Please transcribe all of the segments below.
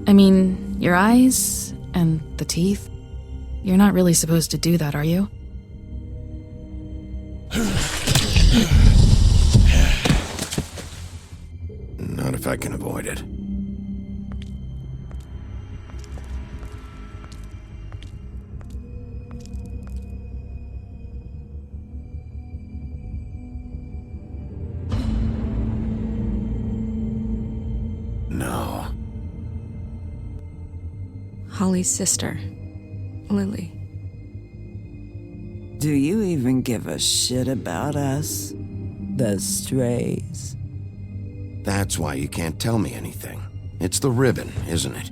I mean, your eyes and the teeth. You're not really supposed to do that, are you? Not if I can avoid it. No. Holly's sister, Lily. Do you even give a shit about us? The strays? That's why you can't tell me anything. It's the ribbon, isn't it?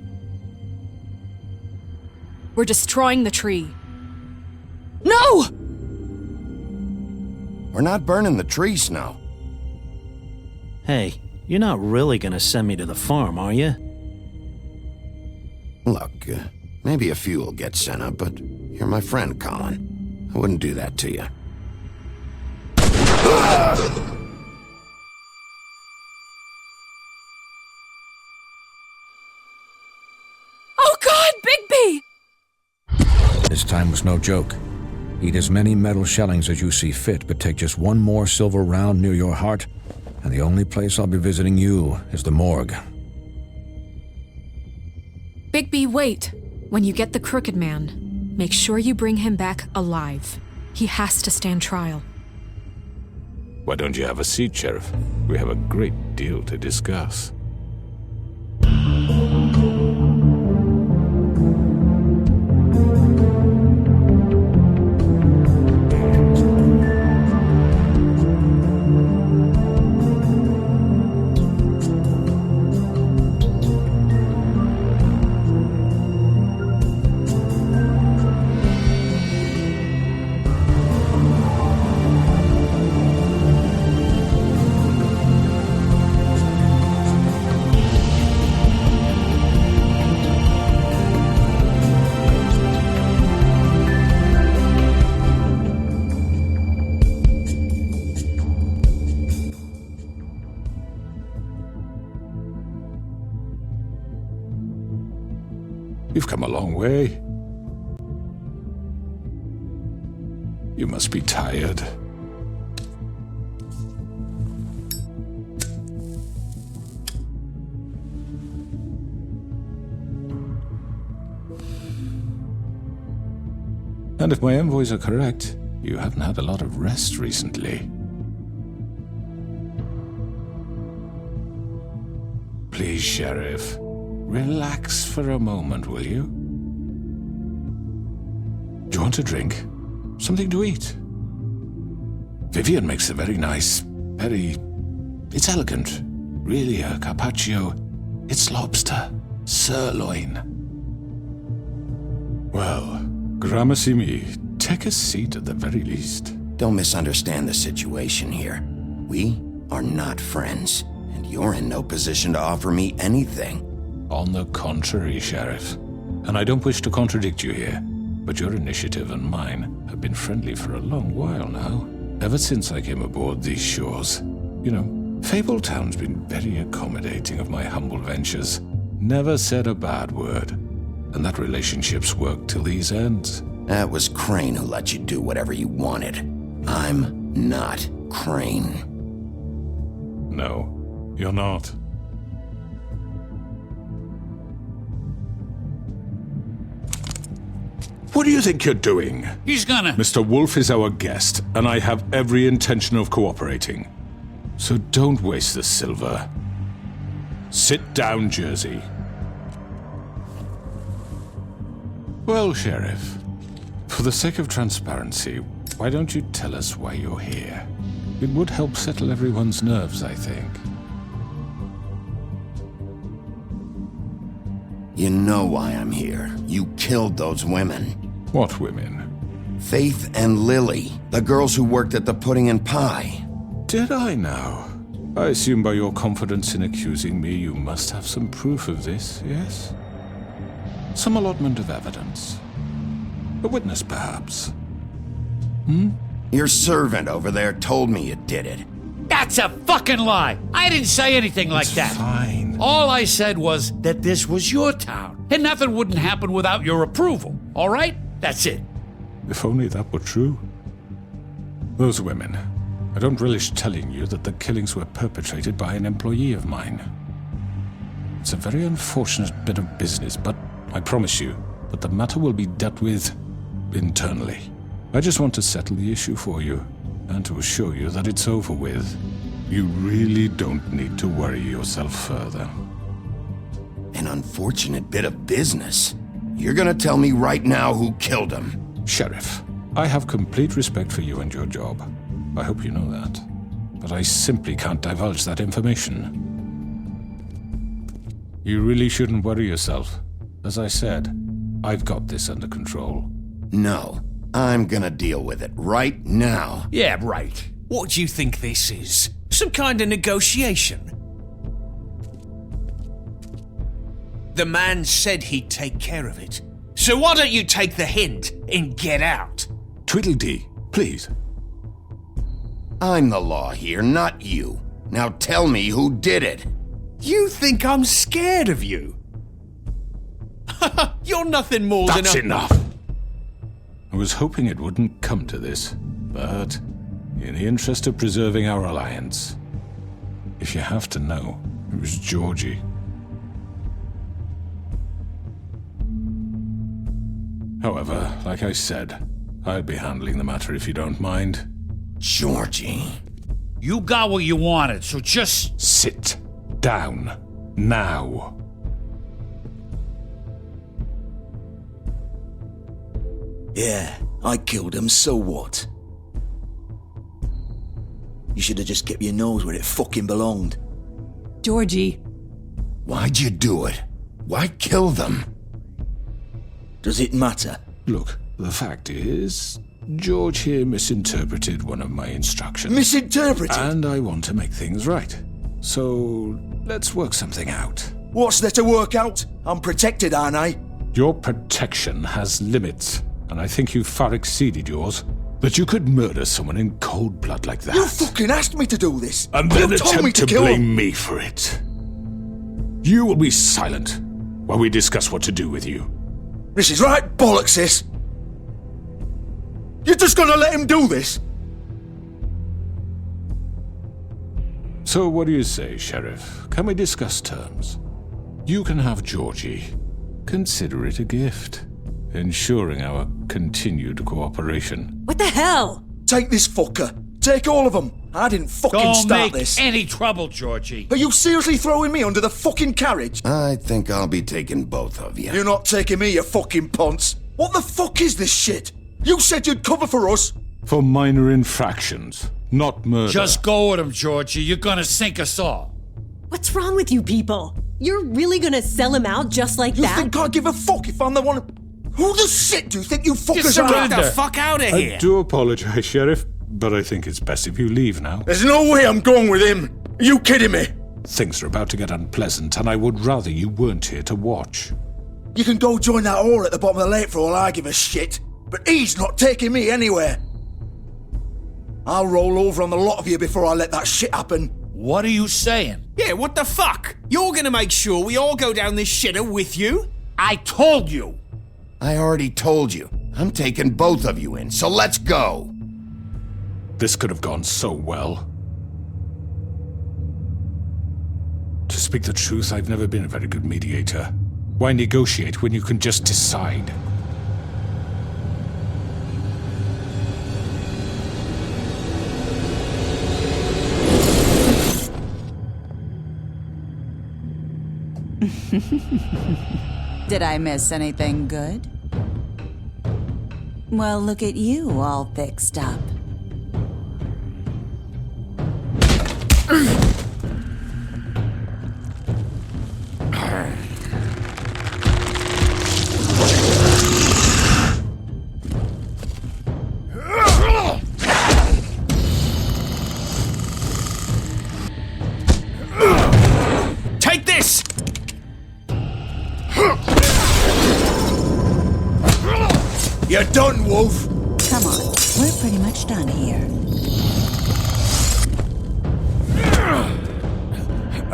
We're destroying the tree. No! We're not burning the tree, Snow. Hey, you're not really gonna send me to the farm, are you? Look, maybe a few will get sent up, but you're my friend, Colin. I wouldn't do that to you. Oh God, Bigby! This time was no joke. Eat as many metal shellings as you see fit, but take just one more silver round near your heart, and the only place I'll be visiting you is the morgue. Bigby, wait. When you get the Crooked Man, make sure you bring him back alive. He has to stand trial. Why don't you have a seat, Sheriff? We have a great deal to discuss. You've come a long way. You must be tired. And if my envoys are correct, you haven't had a lot of rest recently. Please, Sheriff. Relax for a moment, will you? Do you want a drink? Something to eat? Vivian makes a very nice, it's elegant. Really a carpaccio. It's lobster. Sirloin. Well, gramercy me. Take a seat at the very least. Don't misunderstand the situation here. We are not friends, and you're in no position to offer me anything. On the contrary, Sheriff. And I don't wish to contradict you here, but your initiative and mine have been friendly for a long while now. Ever since I came aboard these shores. You know, Fabletown's been very accommodating of my humble ventures. Never said a bad word. And that relationship's worked till these ends. That was Crane who let you do whatever you wanted. I'm not Crane. No, you're not. What do you think you're doing? He's gonna... Mr. Wolf is our guest, and I have every intention of cooperating. So don't waste the silver. Sit down, Jersey. Well, Sheriff, for the sake of transparency, why don't you tell us why you're here? It would help settle everyone's nerves, I think. You know why I'm here. You killed those women. What women? Faith and Lily, the girls who worked at the Pudding and Pie. Did I now? I assume by your confidence in accusing me, you must have some proof of this, yes? Some allotment of evidence. A witness, perhaps. Your servant over there told me you did it. That's a fucking lie! I didn't say anything like that! Fine. All I said was that this was your town, and nothing wouldn't happen without your approval, all right? That's it. If only that were true. Those women, I don't relish telling you that the killings were perpetrated by an employee of mine. It's a very unfortunate bit of business, but I promise you that the matter will be dealt with internally. I just want to settle the issue for you, and to assure you that it's over with. You really don't need to worry yourself further. An unfortunate bit of business? You're gonna tell me right now who killed him? Sheriff, I have complete respect for you and your job. I hope you know that. But I simply can't divulge that information. You really shouldn't worry yourself. As I said, I've got this under control. No, I'm gonna deal with it right now. Yeah, right. What do you think this is? Some kind of negotiation? The man said he'd take care of it. So why don't you take the hint and get out? Tweedledee, please. I'm the law here, not you. Now tell me who did it. You think I'm scared of you? You're nothing more than a... That's enough! I was hoping it wouldn't come to this, but in the interest of preserving our alliance, if you have to know, it was Georgie. However, like I said, I'll be handling the matter if you don't mind. Georgie. You got what you wanted, so just... Sit down. Now. Yeah, I killed him, so what? You should have just kept your nose where it fucking belonged. Georgie. Why'd you do it? Why kill them? Does it matter? Look, the fact is, George here misinterpreted one of my instructions. Misinterpreted? And I want to make things right. So, let's work something out. What's there to work out? I'm protected, aren't I? Your protection has limits, and I think you've far exceeded yours. That you could murder someone in cold blood like that. You fucking asked me to do this! And then you told me attempt to kill blame him. me for it. You will be silent while we discuss what to do with you. This is right bollocks, this! You're just gonna let him do this? So what do you say, Sheriff? Can we discuss terms? You can have Georgie. Consider it a gift, ensuring our continued cooperation. What the hell? Take this fucker. Take all of them. I didn't fucking Don't start make this. any trouble, Georgie. Are you seriously throwing me under the fucking carriage? I think I'll be taking both of you. You're not taking me, you fucking ponce. What the fuck is this shit? You said you'd cover for us. For minor infractions, not murder. Just go with him, Georgie. You're gonna sink us all. What's wrong with you people? You're really gonna sell him out just like You that? think I give a fuck if I'm the one... Who the shit do you think you fuckers are? Get the fuck out of here! I do apologize, Sheriff, but I think it's best if you leave now. There's no way I'm going with him. Are you kidding me? Things are about to get unpleasant, and I would rather you weren't here to watch. You can go join that whore at the bottom of the lake for all I give a shit. But he's not taking me anywhere. I'll roll over on the lot of you before I let that shit happen. What are you saying? Yeah, what the fuck? You're gonna make sure we all go down this shitter with you? I told you. I already told you. I'm taking both of you in, so let's go. This could have gone so well. To speak the truth, I've never been a very good mediator. Why negotiate when you can just decide? Did I miss anything good? Well, look at you, all fixed up. Take this! You're done, Wolf! Come on, we're pretty much done here.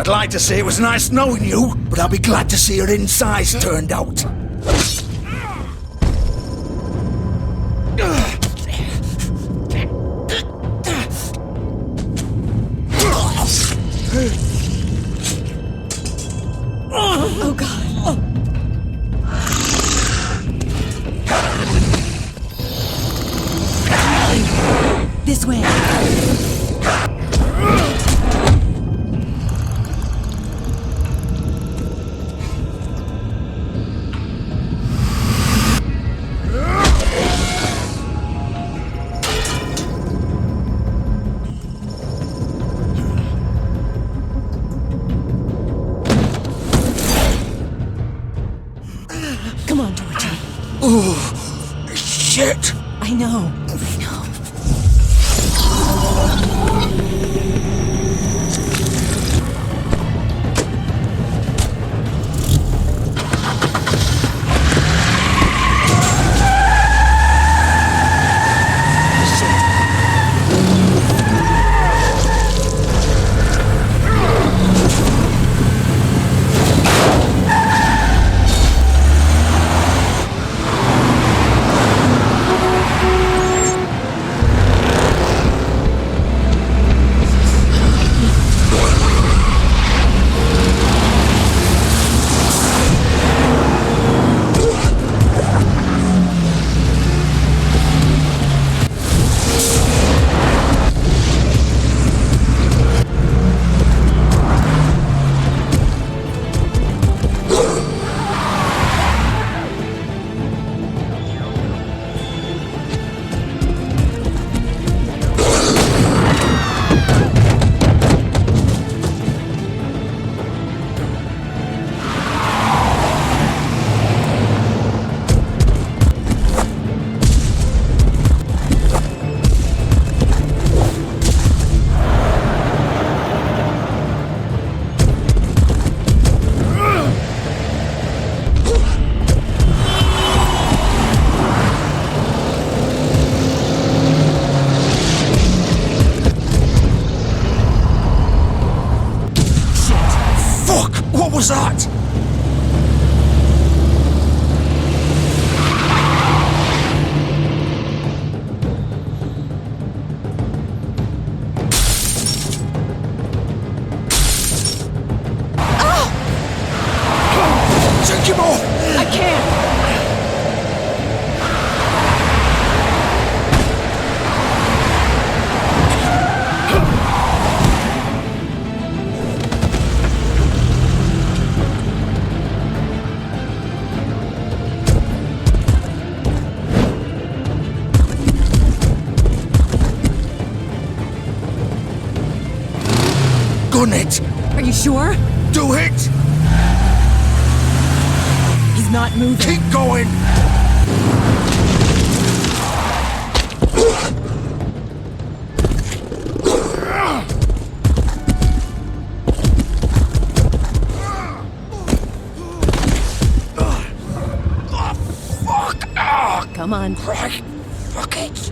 I'd like to say it was nice knowing you, but I'll be glad to see your insides turned out. Oh, God. This way. Come on, Georgie. Oh, shit. I know. What was that? Take him off! I can't! Gun it! Are you sure? Do it! He's not moving. Keep going! Fuck! Come on. Right. Fuck it.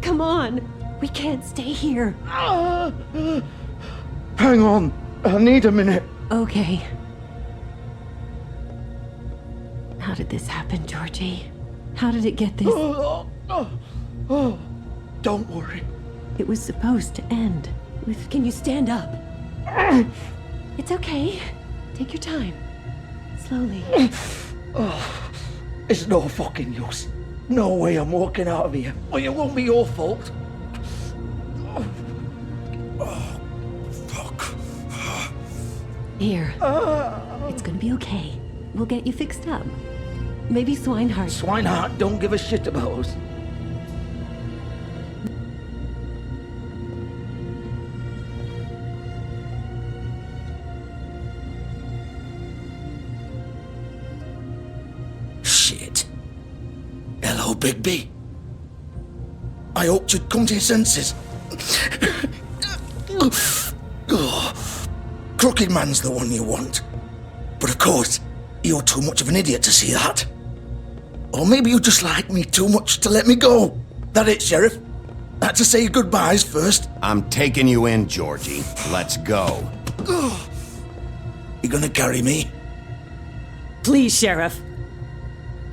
Come on! We can't stay here. Hang on. I need a minute. Okay. How did this happen, Georgie? How did it get this? Don't worry. It was supposed to end with... Can you stand up? It's okay. Take your time. Slowly. It's no fucking use. No way I'm walking out of here. Well, it won't be your fault. Fuck. Here. It's gonna be okay. We'll get you fixed up. Maybe Swinehart. Swinehart don't give a shit about us. Bigby. I hoped you'd come to your senses. Crooked Man's the one you want. But of course, you're too much of an idiot to see that. Or maybe you just like me too much to let me go. That it, Sheriff? I had to say goodbyes first. I'm taking you in, Georgie. Let's go. You gonna carry me? Please, Sheriff.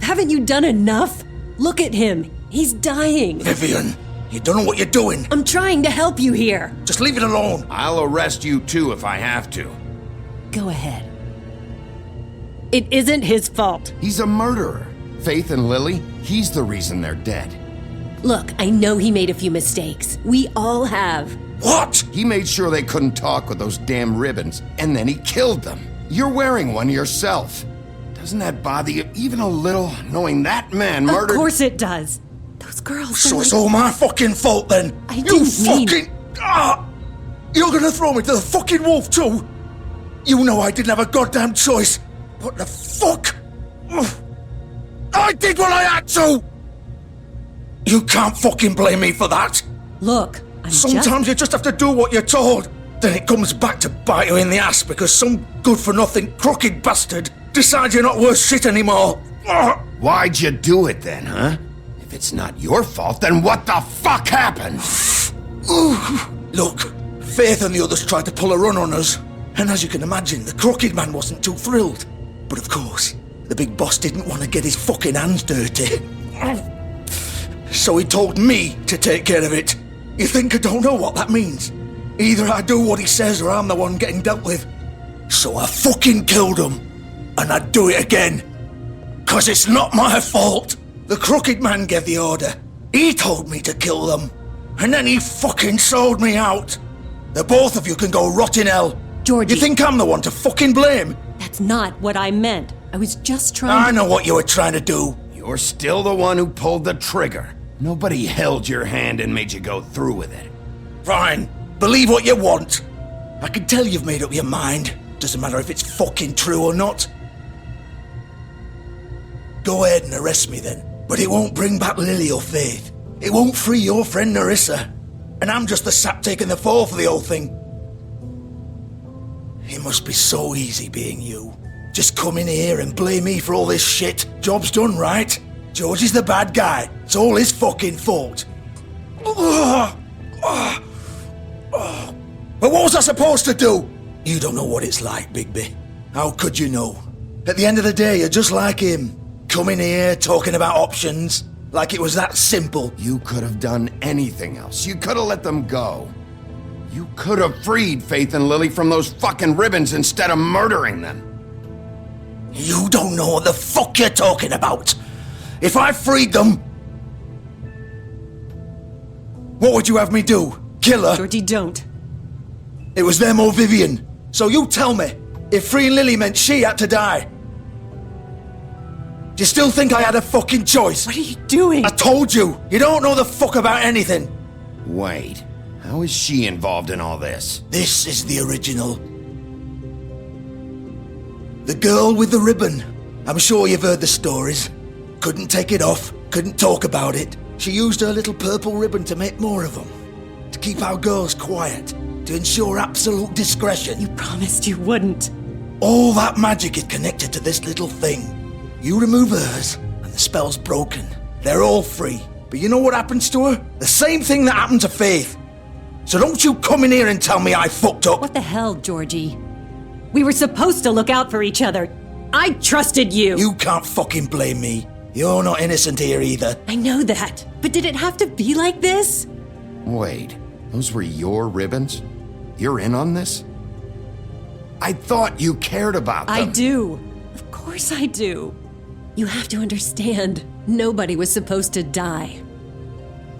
Haven't you done enough? Look at him. He's dying. Vivian, you don't know what you're doing. I'm trying to help you here. Just leave it alone. I'll arrest you too if I have to. Go ahead. It isn't his fault. He's a murderer. Faith and Lily, he's the reason they're dead. Look, I know he made a few mistakes. We all have. What? He made sure they couldn't talk with those damn ribbons, and then he killed them. You're wearing one yourself. Doesn't that bother you even a little, knowing that man murdered— Of course it does. Those girls— So it's all my fucking fault then? I didn't mean— You're gonna throw me to the fucking wolf too? You know I didn't have a goddamn choice. What the fuck? I did what I had to! You can't fucking blame me for that. Look, Sometimes you just have to do what you're told. Then it comes back to bite you in the ass because some good-for-nothing crooked bastard decides you're not worth shit anymore. Why'd you do it then, huh? If it's not your fault, then what the fuck happened? Look, Faith and the others tried to pull a run on us. And as you can imagine, the Crooked Man wasn't too thrilled. But of course, the big boss didn't want to get his fucking hands dirty. So he told me to take care of it. You think I don't know what that means? Either I do what he says or I'm the one getting dealt with. So I fucking killed him. And I'd do it again. 'Cause it's not my fault. The Crooked Man gave the order. He told me to kill them. And then he fucking sold me out. The both of you can go rot in hell. Georgie. You think I'm the one to fucking blame? That's not what I meant. I was just trying I know what you were trying to do. You're still the one who pulled the trigger. Nobody held your hand and made you go through with it. Fine. Believe what you want. I can tell you've made up your mind. Doesn't matter if it's fucking true or not. Go ahead and arrest me then. But it won't bring back Lily or Faith. It won't free your friend Nerissa. And I'm just the sap taking the fall for the whole thing. It must be so easy being you. Just come in here and blame me for all this shit. Job's done, right? George is the bad guy. It's all his fucking fault. But what was I supposed to do? You don't know what it's like, Bigby. How could you know? At the end of the day, you're just like him. Coming here, talking about options. Like it was that simple. You could have done anything else. You could have let them go. You could have freed Faith and Lily from those fucking ribbons instead of murdering them. You don't know what the fuck you're talking about. If I freed them... What would you have me do? Kill her? Georgie, don't. It was them or Vivian. So you tell me, if freeing Lily meant she had to die. Do you still think I had a fucking choice? What are you doing? I told you, you don't know the fuck about anything. Wait, how is she involved in all this? This is the original. The girl with the ribbon. I'm sure you've heard the stories. Couldn't take it off, couldn't talk about it. She used her little purple ribbon to make more of them. To keep our girls quiet. To ensure absolute discretion. You promised you wouldn't. All that magic is connected to this little thing. You remove hers, and the spell's broken. They're all free. But you know what happens to her? The same thing that happened to Faith. So don't you come in here and tell me I fucked up. What the hell, Georgie? We were supposed to look out for each other. I trusted you. You can't fucking blame me. You're not innocent here either. I know that. But did it have to be like this? Wait, those were your ribbons? You're in on this? I thought you cared about them. I do. Of course I do. You have to understand, nobody was supposed to die.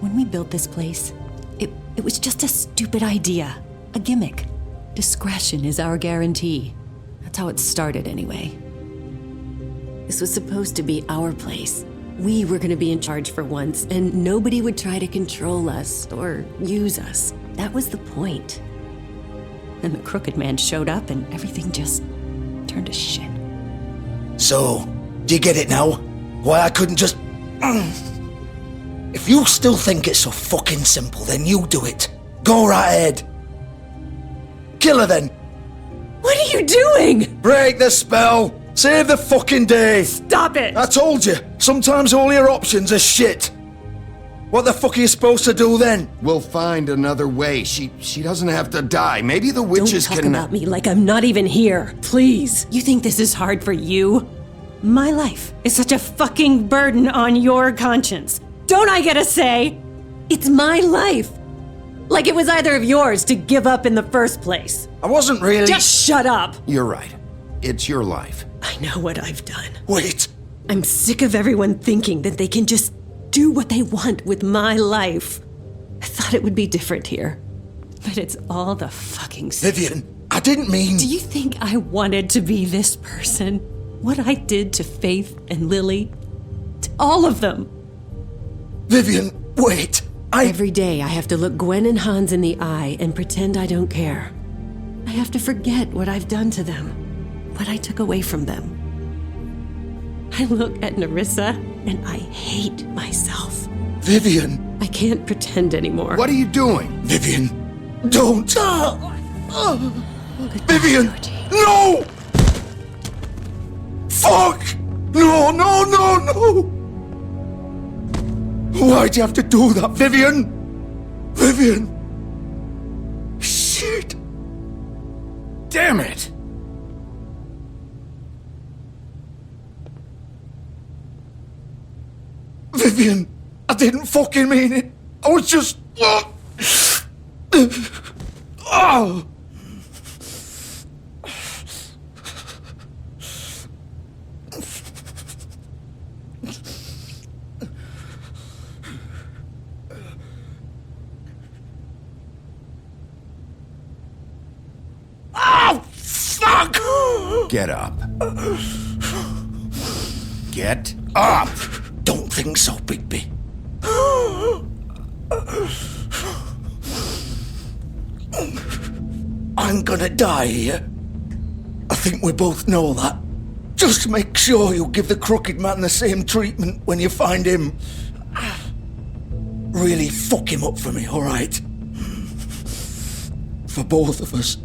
When we built this place, it was just a stupid idea. A gimmick. Discretion is our guarantee. That's how it started anyway. This was supposed to be our place. We were gonna be in charge for once, and nobody would try to control us or use us. That was the point. Then the Crooked Man showed up and everything just turned to shit. So, do you get it now? Why I couldn't just... If you still think it's so fucking simple, then you do it. Go right ahead. Kill her then. What are you doing? Break the spell. Save the fucking day. Stop it. I told you, sometimes all your options are shit. What the fuck are you supposed to do then? We'll find another way. She doesn't have to die. Maybe the witches Don't talk can... about me like I'm not even here. Please. You think this is hard for you? My life is such a fucking burden on your conscience. Don't I get a say? It's my life. Like it was either of yours to give up in the first place. I wasn't really... Just shut up. You're right. It's your life. I know what I've done. Wait. I'm sick of everyone thinking that they can just do what they want with my life. I thought it would be different here. But it's all the fucking same. Vivian, I didn't mean... Do you think I wanted to be this person? What I did to Faith and Lily? To all of them? Vivian, wait. Every day I have to look Gwen and Hans in the eye and pretend I don't care. I have to forget what I've done to them, what I took away from them. I look at Nerissa and I hate myself. Vivian. I can't pretend anymore. What are you doing? Vivian, don't. Vivian, Georgie. no! Fuck! No, no, no, no! Why'd you have to do that, Vivian? Vivian! Shit! Damn it! Vivian, I didn't fucking mean it. I was just... Oh! Fuck! Get up. Get up! Don't think so, Bigby. I'm gonna die here. I think we both know that. Just make sure you give the crooked man the same treatment when you find him. Really fuck him up for me, alright? For both of us.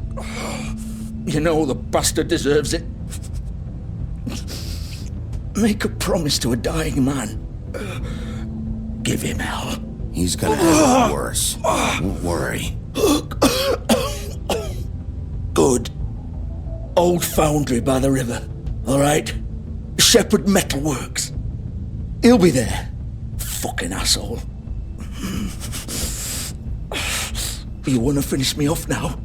You know the bastard deserves it. Make a promise to a dying man. Give him hell. He's gonna have it worse. Don't worry. Good. Old foundry by the river, alright? Shepherd Metalworks. He'll be there. Fucking asshole. You wanna finish me off now?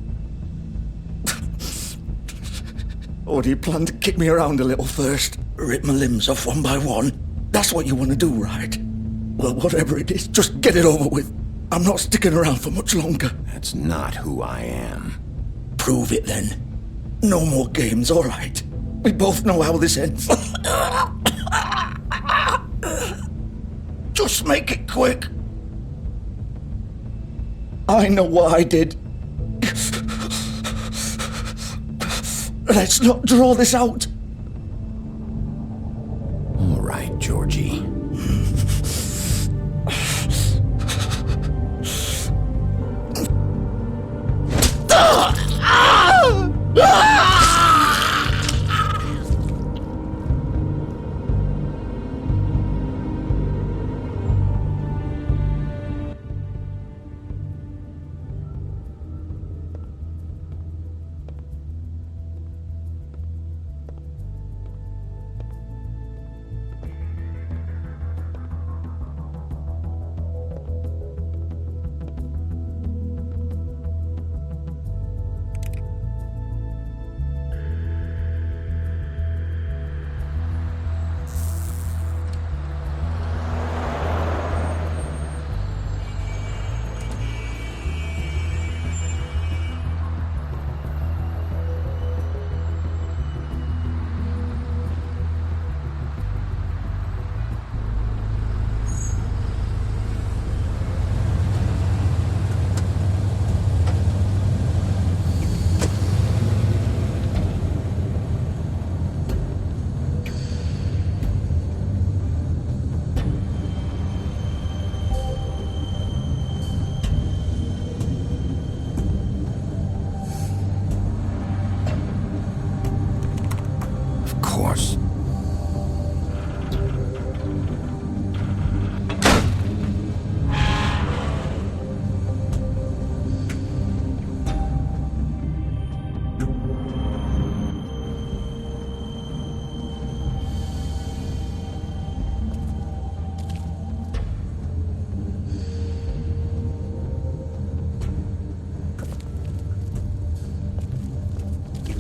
Or do you plan to kick me around a little first? Rip my limbs off one by one? That's what you want to do, right? Well, whatever it is, just get it over with. I'm not sticking around for much longer. That's not who I am. Prove it then. No more games, all right? We both know how this ends. Just make it quick. I know what I did. Let's not draw this out. All right, Georgie.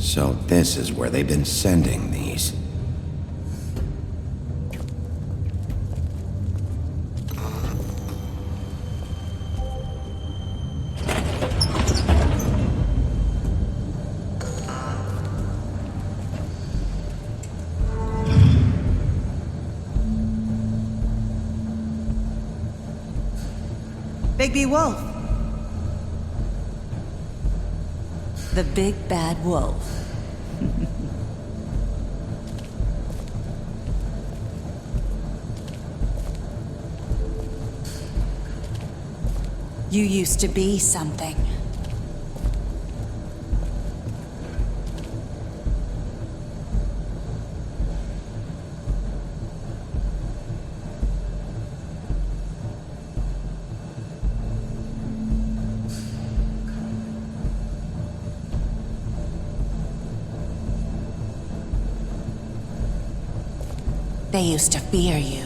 So this is where they've been sending these. Bigby Wolf. The big bad wolf. You used to be something. They used to fear you.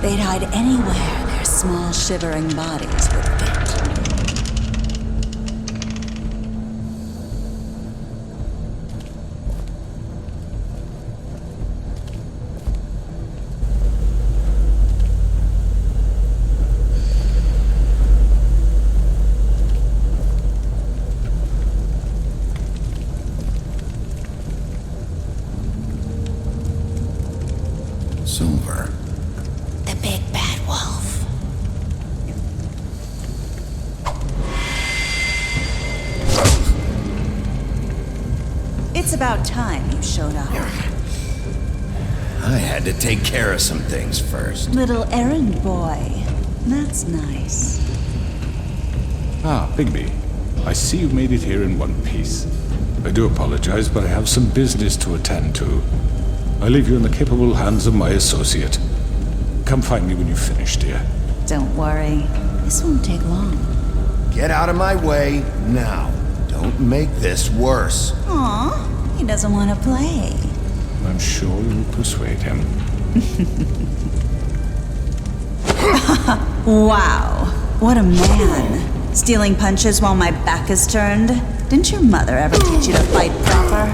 They'd hide anywhere their small, shivering bodies would fit. Silver. The big bad wolf. It's about time you showed up. I had to take care of some things first. Little errand boy. That's nice. Ah, Bigby. I see you made it here in one piece. I do apologize, but I have some business to attend to. I leave you in the capable hands of my associate. Come find me when you've finished, dear. Don't worry. This won't take long. Get out of my way now. Don't make this worse. Aw, he doesn't want to play. I'm sure you'll persuade him. Wow, what a man. Stealing punches while my back is turned? Didn't your mother ever teach you to fight proper?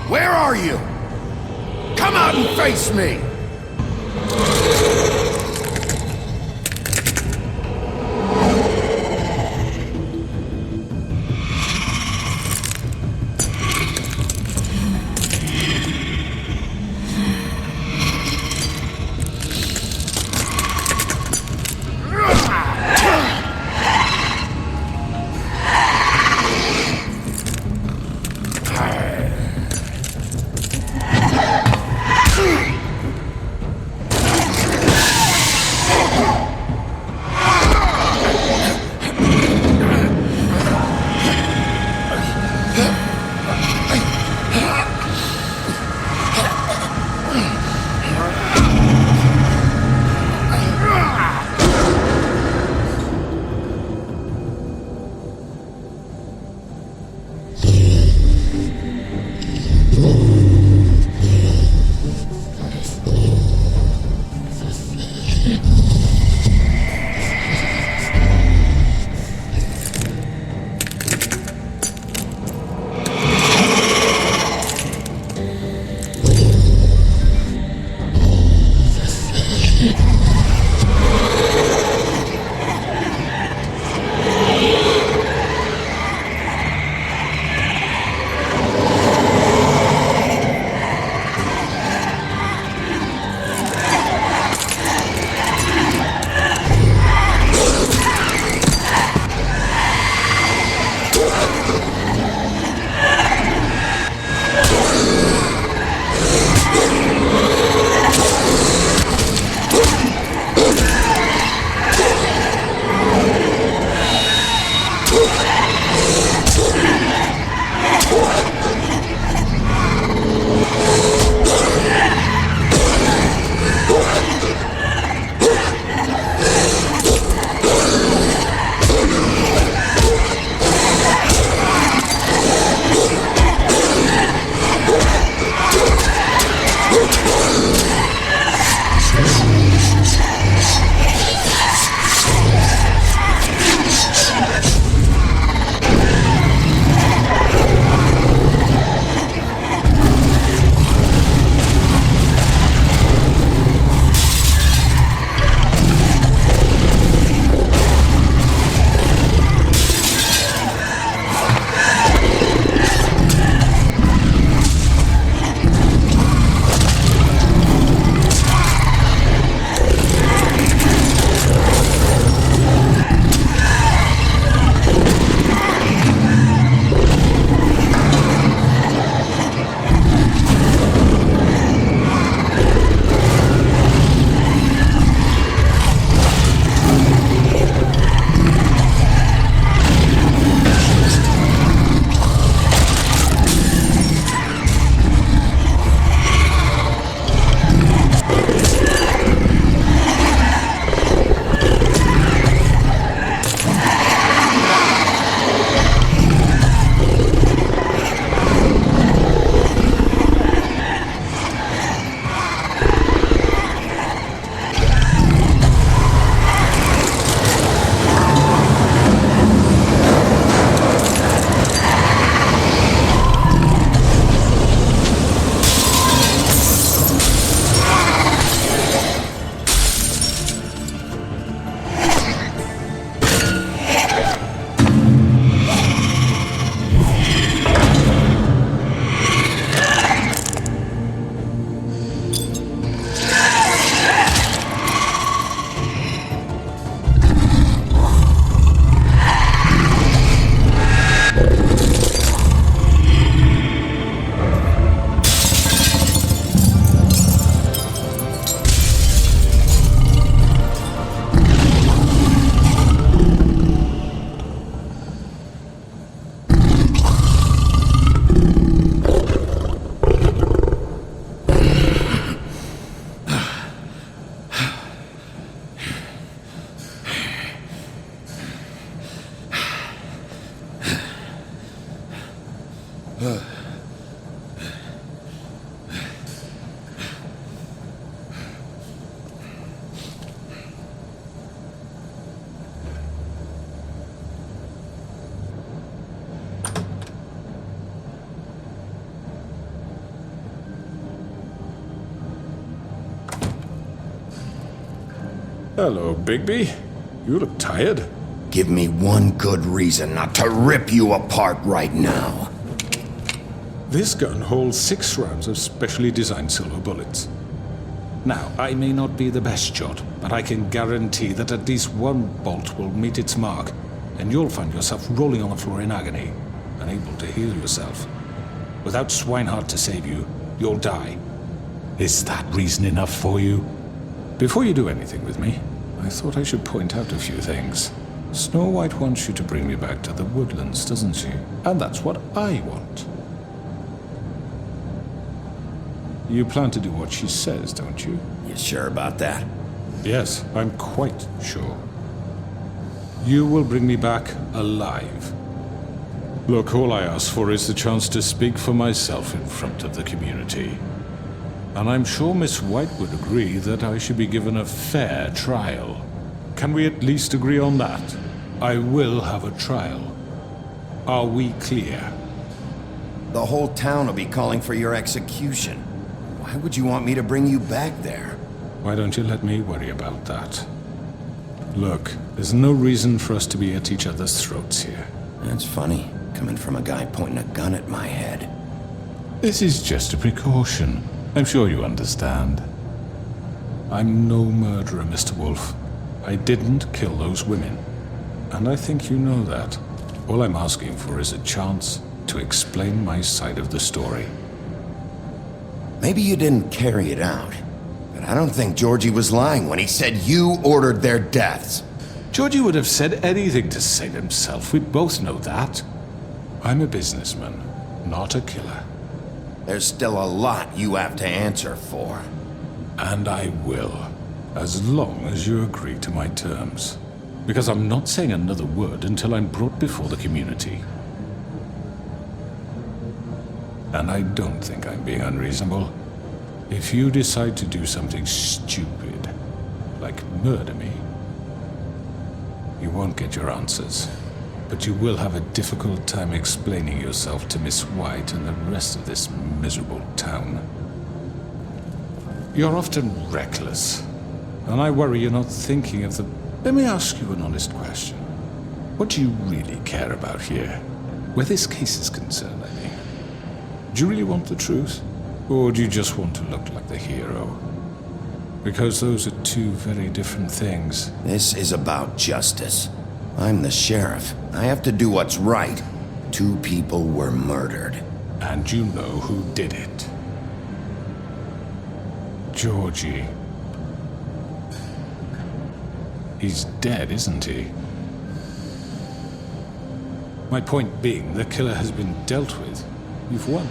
Where are you? Come out and face me! Hello, Bigby. You look tired. Give me one good reason not to rip you apart right now. This gun holds 6 rounds of specially designed silver bullets. Now, I may not be the best shot, but I can guarantee that at least one bolt will meet its mark, and you'll find yourself rolling on the floor in agony, unable to heal yourself. Without Swinehart to save you, you'll die. Is that reason enough for you? Before you do anything with me, I thought I should point out a few things. Snow White wants you to bring me back to the woodlands, doesn't she? And that's what I want. You plan to do what she says, don't you? You sure about that? Yes, I'm quite sure. You will bring me back alive. Look, all I ask for is the chance to speak for myself in front of the community. And I'm sure Miss White would agree that I should be given a fair trial. Can we at least agree on that? I will have a trial. Are we clear? The whole town will be calling for your execution. Why would you want me to bring you back there? Why don't you let me worry about that? Look, there's no reason for us to be at each other's throats here. That's funny, coming from a guy pointing a gun at my head. This is just a precaution. I'm sure you understand. I'm no murderer, Mr. Wolf. I didn't kill those women. And I think you know that. All I'm asking for is a chance to explain my side of the story. Maybe you didn't carry it out, but I don't think Georgie was lying when he said you ordered their deaths. Georgie would have said anything to save himself. We both know that. I'm a businessman, not a killer. There's still a lot you have to answer for. And I will, as long as you agree to my terms. Because I'm not saying another word until I'm brought before the community. And I don't think I'm being unreasonable. If you decide to do something stupid, like murder me, you won't get your answers. But you will have a difficult time explaining yourself to Miss White and the rest of this miserable town. You're often reckless, and I worry you're not thinking of the... Let me ask you an honest question. What do you really care about here? Where this case is concerned, I mean. Do you really want the truth? Or do you just want to look like the hero? Because those are two very different things. This is about justice. I'm the sheriff. I have to do what's right. 2 people were murdered. And you know who did it. Georgie. He's dead, isn't he? My point being, the killer has been dealt with. You've won.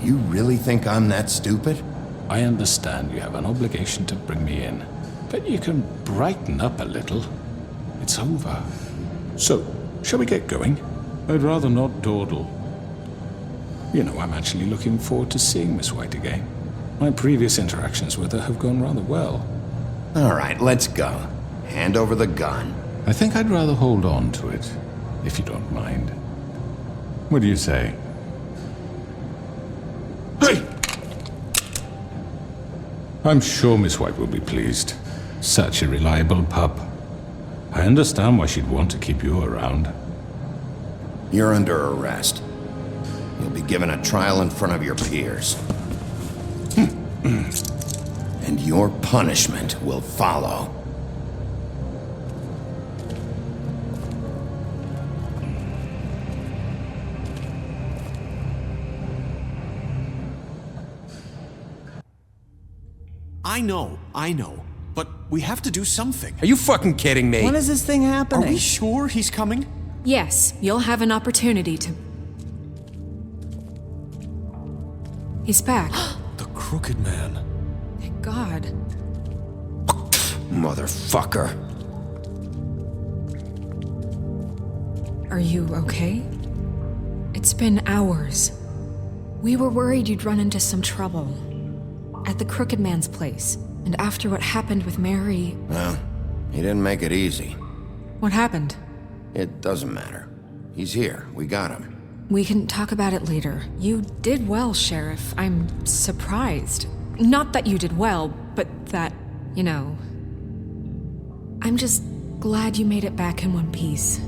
You really think I'm that stupid? I understand you have an obligation to bring me in, but you can brighten up a little. It's over. So, shall we get going? I'd rather not dawdle. You know, I'm actually looking forward to seeing Miss White again. My previous interactions with her have gone rather well. All right, let's go. Hand over the gun. I think I'd rather hold on to it, if you don't mind. What do you say? Hey! I'm sure Miss White will be pleased. Such a reliable pup. I understand why she'd want to keep you around. You're under arrest. You'll be given a trial in front of your peers. And your punishment will follow. I know. But we have to do something. Are you fucking kidding me? When is this thing happening? Are we sure he's coming? Yes, you'll have an opportunity to... He's back. The Crooked Man. Thank God. Motherfucker. Are you okay? It's been hours. We were worried you'd run into some trouble. At the Crooked Man's place. And after what happened with Mary... Well, he didn't make it easy. What happened? It doesn't matter. He's here. We got him. We can talk about it later. You did well, Sheriff. I'm surprised. Not that you did well, but that, you know... I'm just glad you made it back in one piece.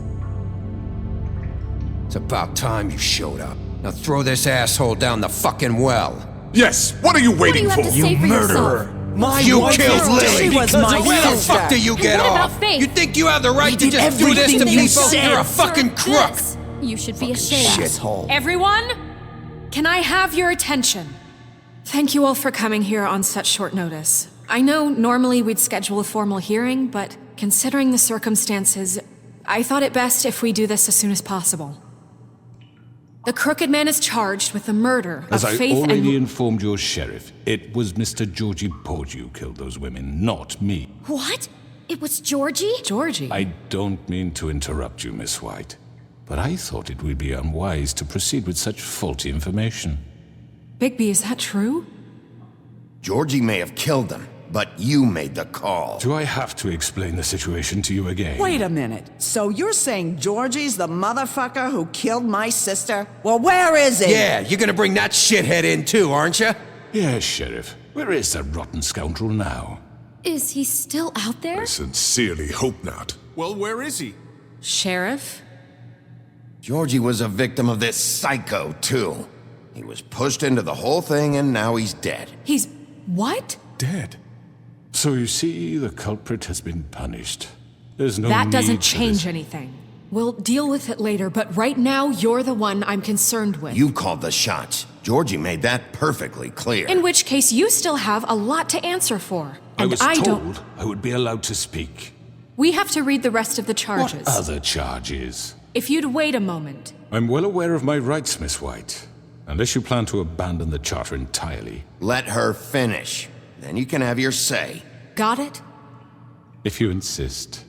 It's about time you showed up. Now throw this asshole down the fucking well. Yes, what are you waiting for? You murderer! You killed Lily! Where the fuck do you get off? You think you have the right to just do this to people? You're a fucking crook! You should be ashamed. Shithole. Everyone, can I have your attention? Thank you all for coming here on such short notice. I know normally we'd schedule a formal hearing, but considering the circumstances, I thought it best if we do this as soon as possible. The Crooked Man is charged with the murder of Faith Faith and... As I already informed your sheriff, it was Mr. Georgie Porgy who killed those women, not me. What? It was Georgie? Georgie? I don't mean to interrupt you, Miss White, but I thought it would be unwise to proceed with such faulty information. Bigby, is that true? Georgie may have killed them, but you made the call. Do I have to explain the situation to you again? Wait a minute. So you're saying Georgie's the motherfucker who killed my sister? Well, where is he? Yeah, you're gonna bring that shithead in too, aren't you? Yes, Sheriff. Where is that rotten scoundrel now? Is he still out there? I sincerely hope not. Well, where is he? Sheriff? Georgie was a victim of this psycho, too. He was pushed into the whole thing and now he's dead. He's... what? Dead. So you see, the culprit has been punished. There's no That need doesn't for change this. anything. We'll deal with it later, but right now, you're the one I'm concerned with. You called the shots. Georgie made that perfectly clear. In which case, you still have a lot to answer for. I And was I told don't... I would be allowed to speak. We have to read the rest of the charges. What other charges? If you'd wait a moment. I'm well aware of my rights, Miss White. Unless you plan to abandon the charter entirely. Let her finish. Then you can have your say. Got it? If you insist.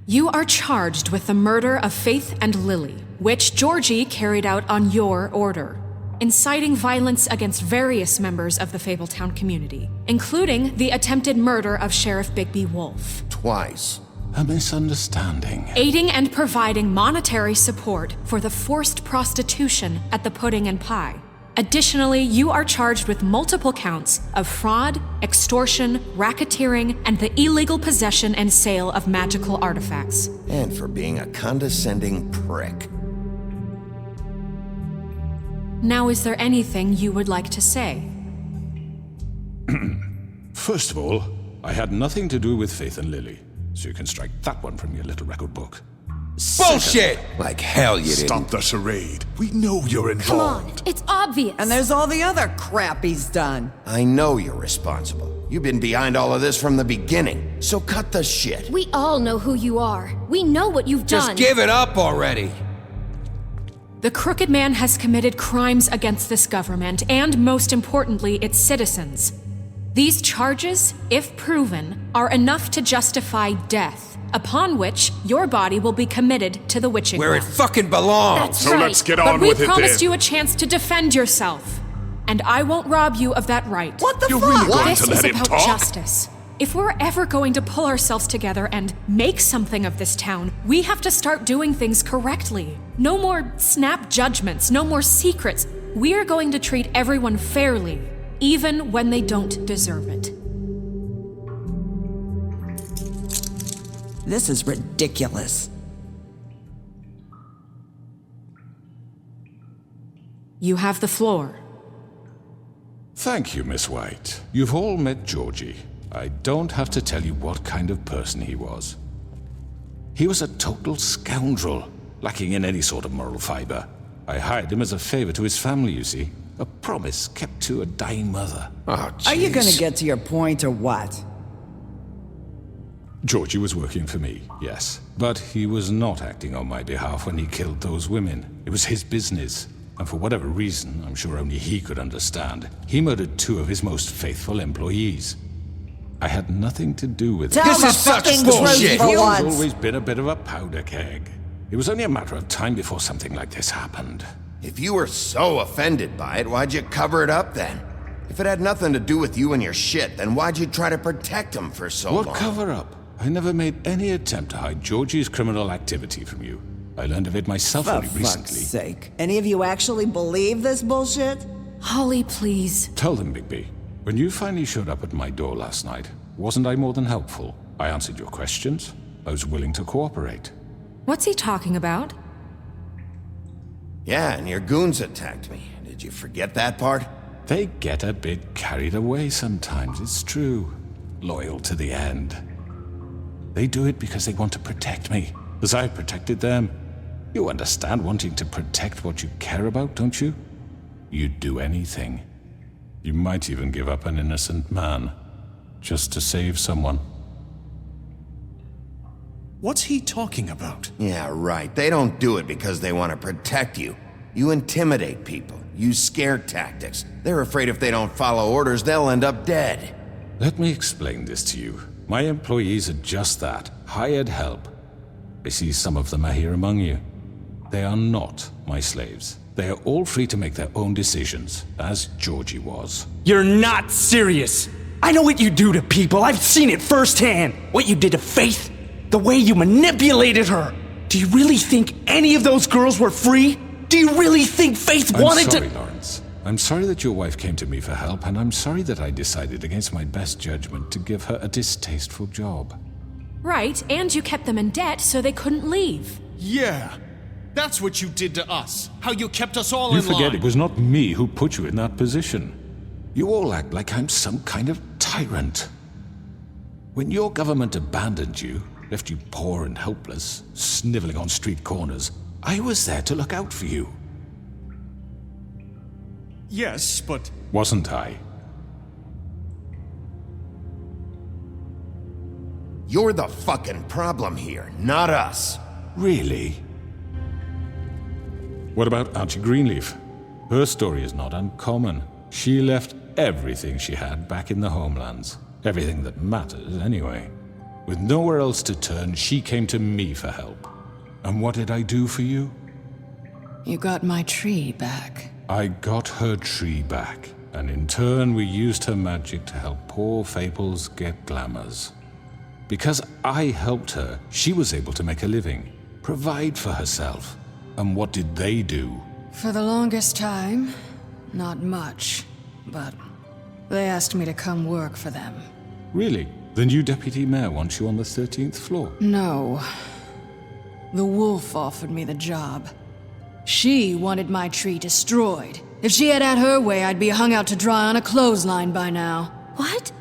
You are charged with the murder of Faith and Lily, which Georgie carried out on your order, inciting violence against various members of the Fabletown community, including the attempted murder of Sheriff Bigby Wolf. Twice. A misunderstanding. Aiding and providing monetary support for the forced prostitution at the Pudding and Pie. Additionally, you are charged with multiple counts of fraud, extortion, racketeering, and the illegal possession and sale of magical artifacts. And for being a condescending prick. Now, is there anything you would like to say? First of all, I had nothing to do with Faith and Lily, so you can strike that one from your little record book. Bullshit! Like hell you didn't. Stop the charade. We know you're involved. Come on, it's obvious. And there's all the other crap he's done. I know you're responsible. You've been behind all of this from the beginning, so cut the shit. We all know who you are. We know what you've done. Just give it up already. The Crooked Man has committed crimes against this government and, most importantly, its citizens. These charges, if proven, are enough to justify death, upon which your body will be committed to the witching Where it well. fucking belongs. That's So right. let's get on but with we it promised then. you a chance to defend yourself, and I won't rob you of that right. What the You're fuck? really going This to is let him about talk? justice. If we're ever going to pull ourselves together and make something of this town, we have to start doing things correctly. No more snap judgments, no more secrets. We're going to treat everyone fairly, even when they don't deserve it. This is ridiculous. You have the floor. Thank you, Miss White. You've all met Georgie. I don't have to tell you what kind of person he was. He was a total scoundrel, lacking in any sort of moral fiber. I hired him as a favor to his family, you see. A promise kept to a dying mother. Oh, Are you gonna jeez. get to your point or what? Georgie was working for me, yes. But he was not acting on my behalf when he killed those women. It was his business. And for whatever reason, I'm sure only he could understand, he murdered 2 of his most faithful employees. I had nothing to do with it. Tell the fucking truth for Georgie's once. always been a bit of a powder keg. It was only a matter of time before something like this happened. If you were so offended by it, why'd you cover it up then? If it had nothing to do with you and your shit, then why'd you try to protect him for so long? What cover up? I never made any attempt to hide Georgie's criminal activity from you. I learned of it myself For only fuck's recently. sake. Any of you actually believe this bullshit? Holly, please. Tell them, Bigby. When you finally showed up at my door last night, Wasn't I more than helpful? I answered your questions. I was willing to cooperate. What's he talking about? Yeah, and your goons attacked me. Did you forget that part? They get a bit carried away sometimes, it's true. Loyal to the end. They do it because they want to protect me, as I protected them. You understand wanting to protect what you care about, don't you? You'd do anything. You might even give up an innocent man, just to save someone. What's he talking about? Yeah, right. They don't do it because they want to protect you. You intimidate people, use scare tactics. They're afraid if they don't follow orders, they'll end up dead. Let me explain this to you. My employees are just that, hired help. I see some of them are here among you. They are not my slaves. They are all free to make their own decisions, as Georgie was. You're not serious! I know what you do to people, I've seen it firsthand! What you did to Faith, the way you manipulated her! Do you really think any of those girls were free? Do you really think Faith wanted to— I'm sorry, Lawrence. I'm sorry that your wife came to me for help, and I'm sorry that I decided against my best judgment to give her a distasteful job. Right, and you kept them in debt so they couldn't leave. Yeah, that's what you did to us. How you kept us all in line. You forget it was not me who put you in that position. You all act like I'm some kind of tyrant. When your government abandoned you, left you poor and helpless, sniveling on street corners, I was there to look out for you. Yes, but... Wasn't I? You're the fucking problem here, not us. Really? What about Auntie Greenleaf? Her story is not uncommon. She left everything she had back in the homelands. Everything that matters, anyway. With nowhere else to turn, she came to me for help. And what did I do for you? You got my tree back. I got her tree back, and in turn we used her magic to help poor Fables get glamours. Because I helped her, she was able to make a living, provide for herself. And what did they do? For the longest time, not much, but they asked me to come work for them. Really? The new deputy mayor wants you on the 13th floor? No. The wolf offered me the job. She wanted my tree destroyed. If she had her way, I'd be hung out to dry on a clothesline by now. What?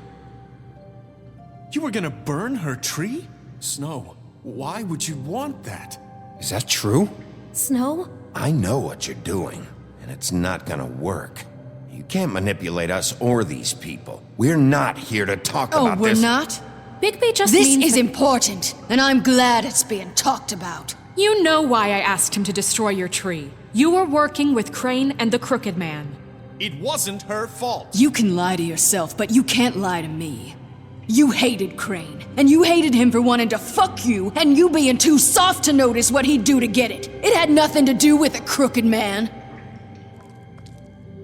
You were gonna burn her tree? Snow, why would you want that? Is that true? Snow? I know what you're doing, and it's not gonna work. You can't manipulate us or these people. We're not here to talk about this. Oh, we're not? Bigby just This means is that- important, and I'm glad it's being talked about. You know why I asked him to destroy your tree. You were working with Crane and the Crooked Man. It wasn't her fault. You can lie to yourself, but you can't lie to me. You hated Crane, and you hated him for wanting to fuck you, and you being too soft to notice what he'd do to get it. It had nothing to do with the Crooked Man.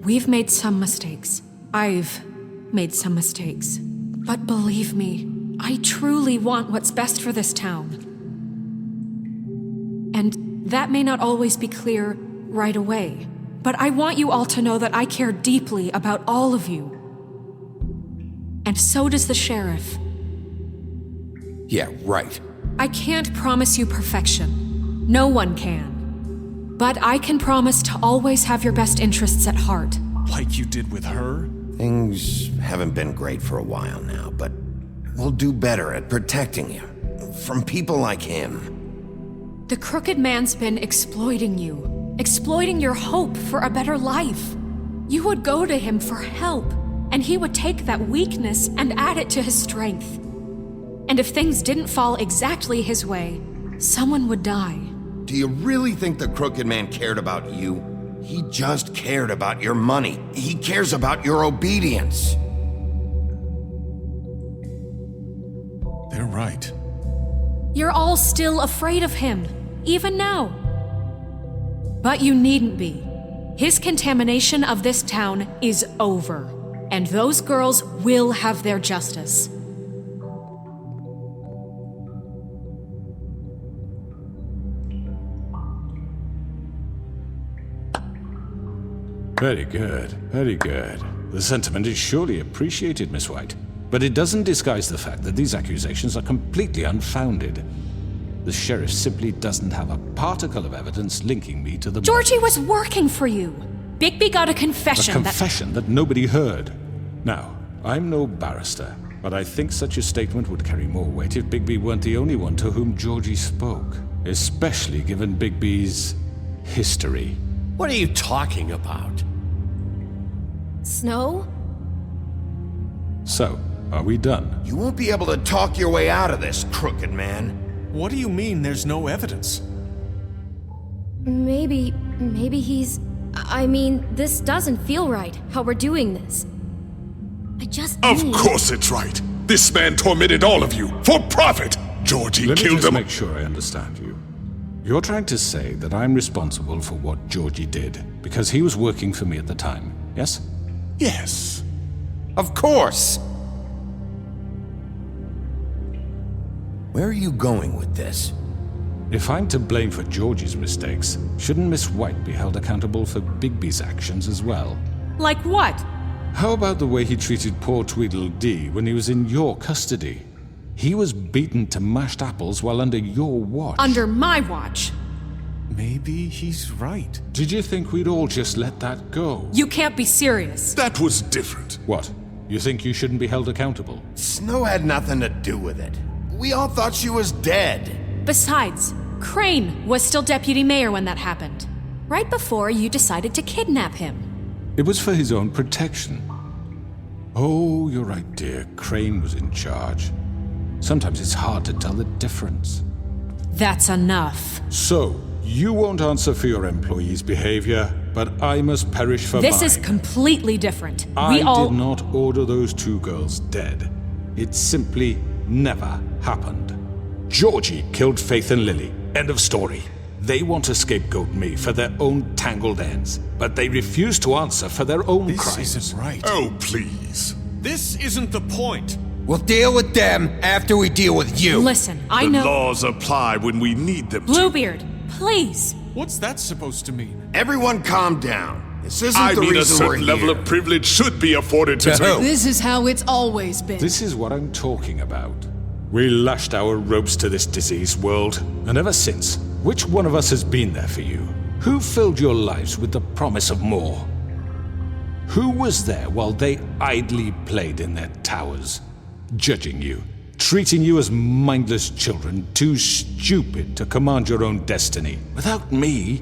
We've made some mistakes. I've made some mistakes. But believe me, I truly want what's best for this town. And that may not always be clear right away, but I want you all to know that I care deeply about all of you. And so does the sheriff. Yeah, right. I can't promise you perfection. No one can. But I can promise to always have your best interests at heart. Like you did with her? Things haven't been great for a while now, but we'll do better at protecting you from people like him. The Crooked Man's been exploiting you, exploiting your hope for a better life. You would go to him for help, and he would take that weakness and add it to his strength. And if things didn't fall exactly his way, someone would die. Do you really think the Crooked Man cared about you? He just cared about your money. He cares about your obedience. They're right. You're all still afraid of him, even now. But you needn't be. His contamination of this town is over, and those girls will have their justice. Very good, very good. The sentiment is surely appreciated, Miss White. But it doesn't disguise the fact that these accusations are completely unfounded. The sheriff simply doesn't have a particle of evidence linking me to the Georgie was working for you. Bigby got a confession. A confession that nobody heard. Now, I'm no barrister, but I think such a statement would carry more weight if Bigby weren't the only one to whom Georgie spoke, especially given Bigby's history. What are you talking about? Snow? So, are we done? You won't be able to talk your way out of this, crooked man. What do you mean there's no evidence? Maybe he's... I mean, this doesn't feel right, how we're doing this. I just Of course it's right. This man tormented all of you, for profit! Georgie Let me killed just him. make sure I understand you. You're trying to say that I'm responsible for what Georgie did, because he was working for me at the time, yes? Yes. Of course! Where are you going with this? If I'm to blame for Georgie's mistakes, shouldn't Miss White be held accountable for Bigby's actions as well? Like what? How about the way he treated poor Tweedledee when he was in your custody? He was beaten to mashed apples while under your watch. Under my watch. Maybe he's right. Did you think we'd all just let that go? You can't be serious. That was different. What? You think you shouldn't be held accountable? Snow had nothing to do with it. We all thought she was dead. Besides, Crane was still deputy mayor when that happened. Right before you decided to kidnap him. It was for his own protection. Oh, you're right, dear. Crane was in charge. Sometimes it's hard to tell the difference. That's enough. So, you won't answer for your employees' behavior, but I must perish for This mine. is completely different. I did not order those two girls dead. It simply never happened. Georgie killed Faith and Lily. End of story. They want to scapegoat me for their own tangled ends, but they refuse to answer for their own crimes. This isn't right. Oh, please. This isn't the point. We'll deal with them after we deal with you. Listen, I The know... laws apply when we need them to. Bluebeard, please. What's that supposed to mean? Everyone calm down. This isn't I the mean, a reason we're certain level here. of privilege should be afforded to me. This is how it's always been. This is what I'm talking about. We lashed our ropes to this diseased world, and ever since, which one of us has been there for you? Who filled your lives with the promise of more? Who was there while they idly played in their towers, judging you, treating you as mindless children, too stupid to command your own destiny? Without me,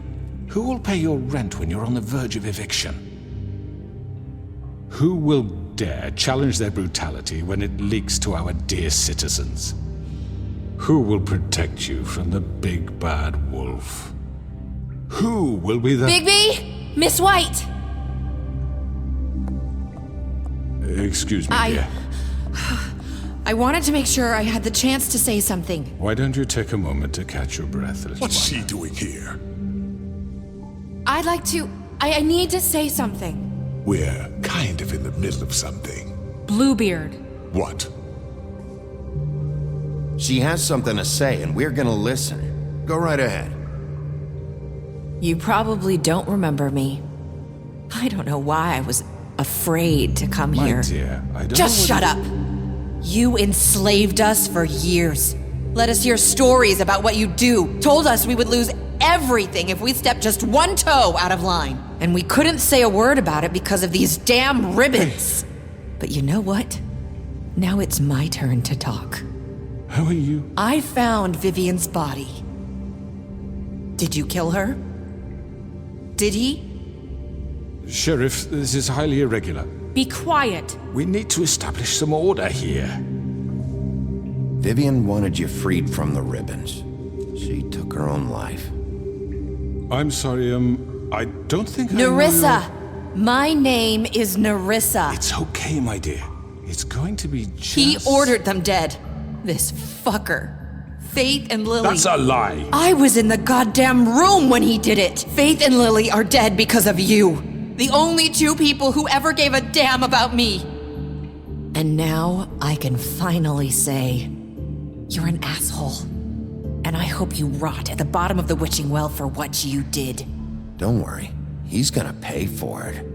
who will pay your rent when you're on the verge of eviction? Who will dare challenge their brutality when it leaks to our dear citizens? Who will protect you from the big bad wolf? Who will be the... Bigby! Miss White! Excuse me, dear. I wanted to make sure I had the chance to say something. Why don't you take a moment to catch your breath, little What's one? she doing here? I'd like to... I need to say something. We're kind of in the middle of something. Bluebeard. What? She has something to say, and we're gonna listen. Go right ahead. You probably don't remember me. I don't know why I was afraid to come My here. dear, I don't Just know what shut up! You enslaved us for years. Let us hear stories about what you do. Told us we would lose everything if we stepped just one toe out of line. And we couldn't say a word about it because of these damn ribbons. But you know what? Now it's my turn to talk. How are you? I found Vivian's body. Did you kill her? Did he? Sheriff, this is highly irregular. Be quiet. We need to establish some order here. Vivian wanted you freed from the ribbons. She took her own life. I'm sorry, I don't think Nerissa! My name is Nerissa. It's okay, my dear. It's going to be just... He ordered them dead. This fucker. Faith and Lily. That's a lie. I was in the goddamn room when he did it. Faith and Lily are dead because of you. The only two people who ever gave a damn about me. And now I can finally say, you're an asshole. And I hope you rot at the bottom of the witching well for what you did. Don't worry. He's gonna pay for it.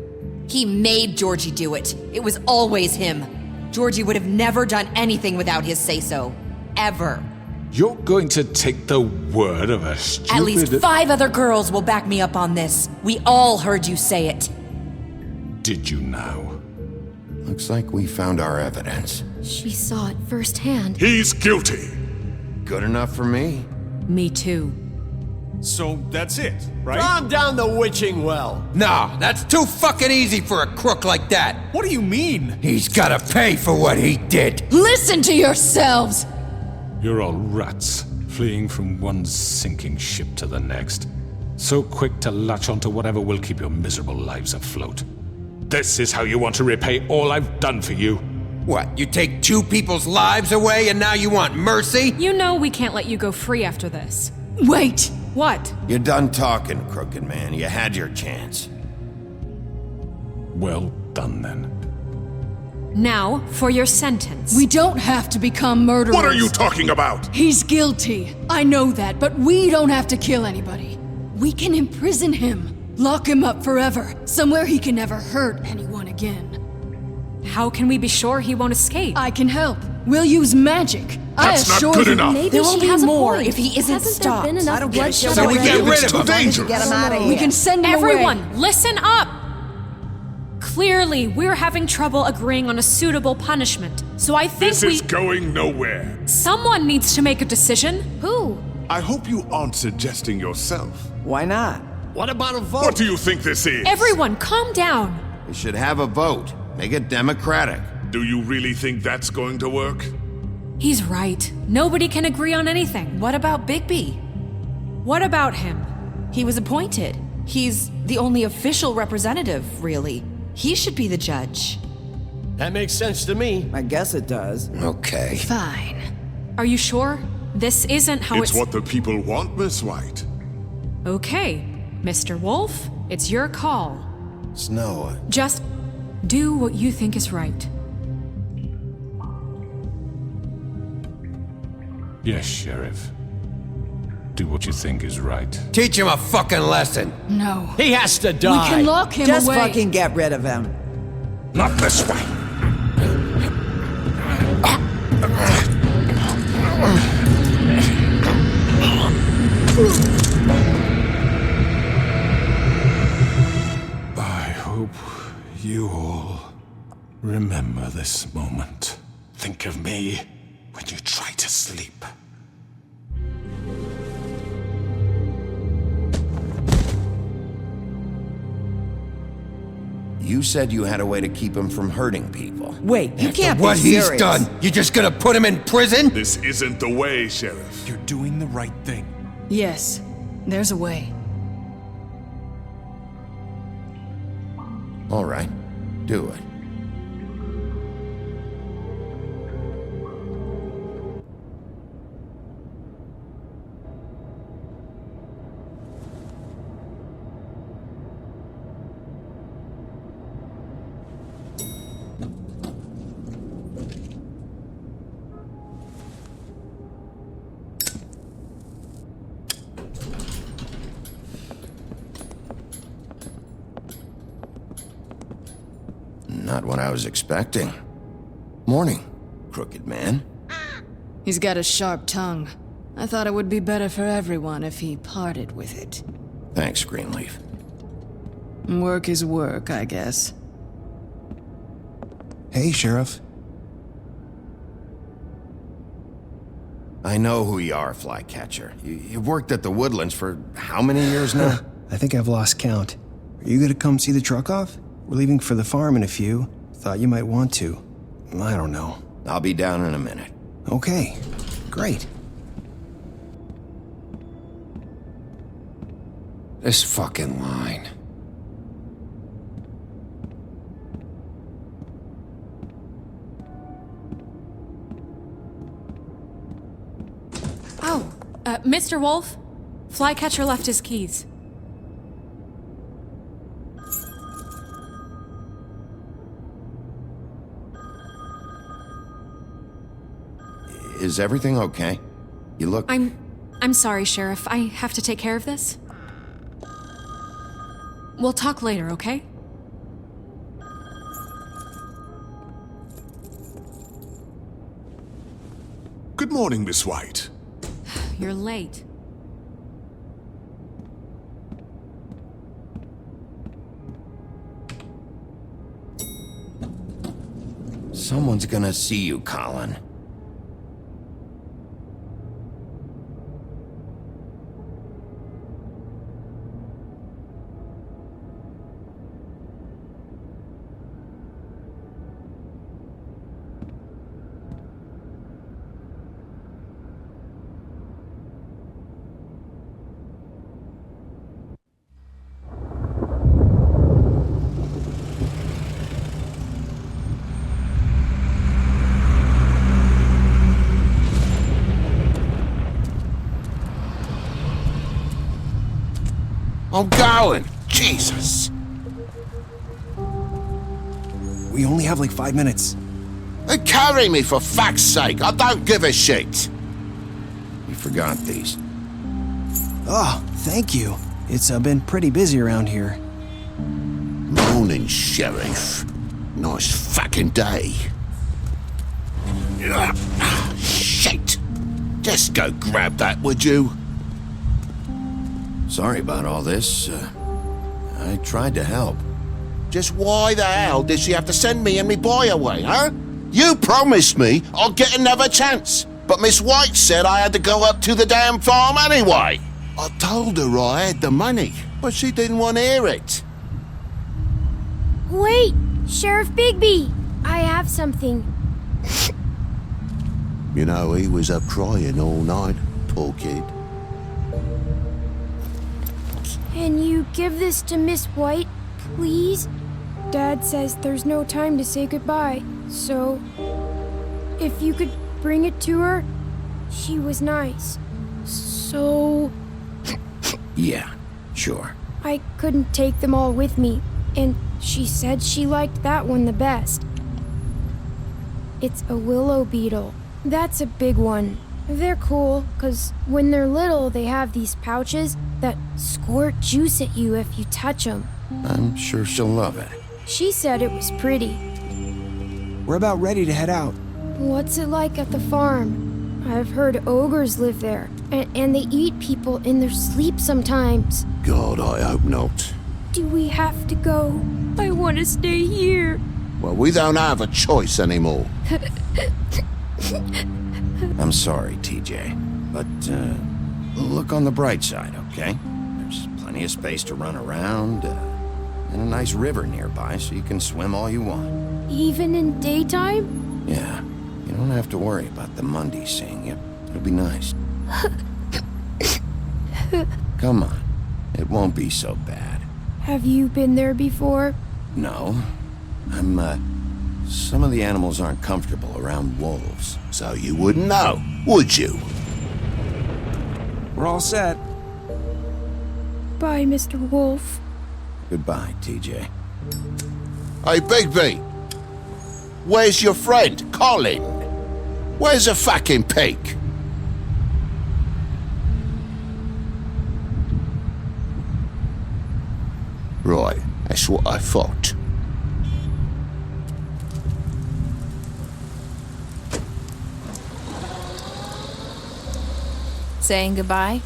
He made Georgie do it. It was always him. Georgie would have never done anything without his say-so. Ever. You're going to take the word of a stupid... At least 5 other girls will back me up on this. We all heard you say it. Did you now? Looks like we found our evidence. She saw it firsthand. He's guilty. Good enough for me. Me too. So that's it, right? Calm down the witching well. No, that's too fucking easy for a crook like that. What do you mean? He's gotta pay for what he did. Listen to yourselves! You're all rats, fleeing from one sinking ship to the next. So quick to latch onto whatever will keep your miserable lives afloat. This is how you want to repay all I've done for you? What, you take 2 people's lives away and now you want mercy? You know we can't let you go free after this. Wait! What? You're done talking, crooked man. You had your chance. Well done, then. Now, for your sentence. We don't have to become murderers. What are you talking about? He's guilty. I know that, but we don't have to kill anybody. We can imprison him. Lock him up forever. Somewhere he can never hurt anyone again. How can we be sure he won't escape? I can help. We'll use magic. That's not good enough. Maybe There will she be has more a point. if he isn't Hasn't stopped. There been enough I don't give a bloodshed shit. So we already? get rid of It's too him. dangerous. Get him out of here. We can send him away. Everyone, listen up! Clearly, we're having trouble agreeing on a suitable punishment. So I think This is going nowhere. Someone needs to make a decision. Who? I hope you aren't suggesting yourself. Why not? What about a vote? What do you think this is? Everyone, calm down. We should have a vote. Make it democratic. Do you really think that's going to work? He's right. Nobody can agree on anything. What about Bigby? What about him? He was appointed. He's the only official representative, really. He should be the judge. That makes sense to me. I guess it does. Okay. Fine. Are you sure? This isn't how It's what the people want, Miss White. Okay, Mr. Wolf, it's your call. Snow. Just do what you think is right. Yes, Sheriff. Do what you think is right. Teach him a fucking lesson. No. He has to We die. can lock him Just away. fucking get rid of him. Not this way. I hope you all remember this moment. Think of me when you try to sleep. You said you had a way to keep him from hurting people. Wait, you can't be What he's serious. done, you just gonna put him in prison? This isn't the way, Sheriff. You're doing the right thing. Yes, there's a way. All right. Do it. Not what I was expecting. Morning, crooked man. He's got a sharp tongue. I thought it would be better for everyone if he parted with it. Thanks, Greenleaf. Work is work, I guess. Hey, Sheriff. I know who you are, Flycatcher. You've worked at the Woodlands for how many years now? I think I've lost count. Are you gonna come see the truck off? We're leaving for the farm in a few. Thought you might want to. I don't know. I'll be down in a minute. Okay, great. This fucking line. Oh, Mr. Wolf, Flycatcher left his keys. Is everything okay? You look... I'm sorry, Sheriff. I have to take care of this. We'll talk later, okay? Good morning, Miss White. You're late. Someone's gonna see you, Colin. I'm going! Jesus! We only have like 5 minutes. Carry me, for fuck's sake! I don't give a shit! You forgot these. Oh, thank you. It's been pretty busy around here. Morning, Sheriff. Nice fucking day. Shit! Just go grab that, would you? Sorry about all this. I tried to help. Just why the hell did she have to send me and me boy away, huh? You promised me I'd get another chance, but Miss White said I had to go up to the damn farm anyway. I told her I had the money, but she didn't want to hear it. Wait, Sheriff Bigby! I have something. You know, he was up crying all night, poor kid. Can you give this to Miss White, please? Dad says there's no time to say goodbye, so if you could bring it to her, she was nice. So... Yeah, sure. I couldn't take them all with me, and she said she liked that one the best. It's a willow beetle. That's a big one. They're cool, 'cause when they're little, they have these pouches that squirt juice at you if you touch them. I'm sure she'll love it. She said it was pretty. We're about ready to head out. What's it like at the farm? I've heard ogres live there, and they eat people in their sleep sometimes. God, I hope not. Do we have to go? I want to stay here. Well, we don't have a choice anymore. I'm sorry, TJ, but look on the bright side, okay? There's plenty of space to run around, and a nice river nearby so you can swim all you want. Even in daytime? Yeah, you don't have to worry about the Monday seeing you. It'll be nice. Come on, it won't be so bad. Have you been there before? No, some of the animals aren't comfortable around wolves. So you wouldn't know, would you? We're all set. Bye, Mr. Wolf. Goodbye, TJ. Hey, Bigby! Where's your friend, Colin? Where's the fucking pig? Right, that's what I thought. Saying goodbye?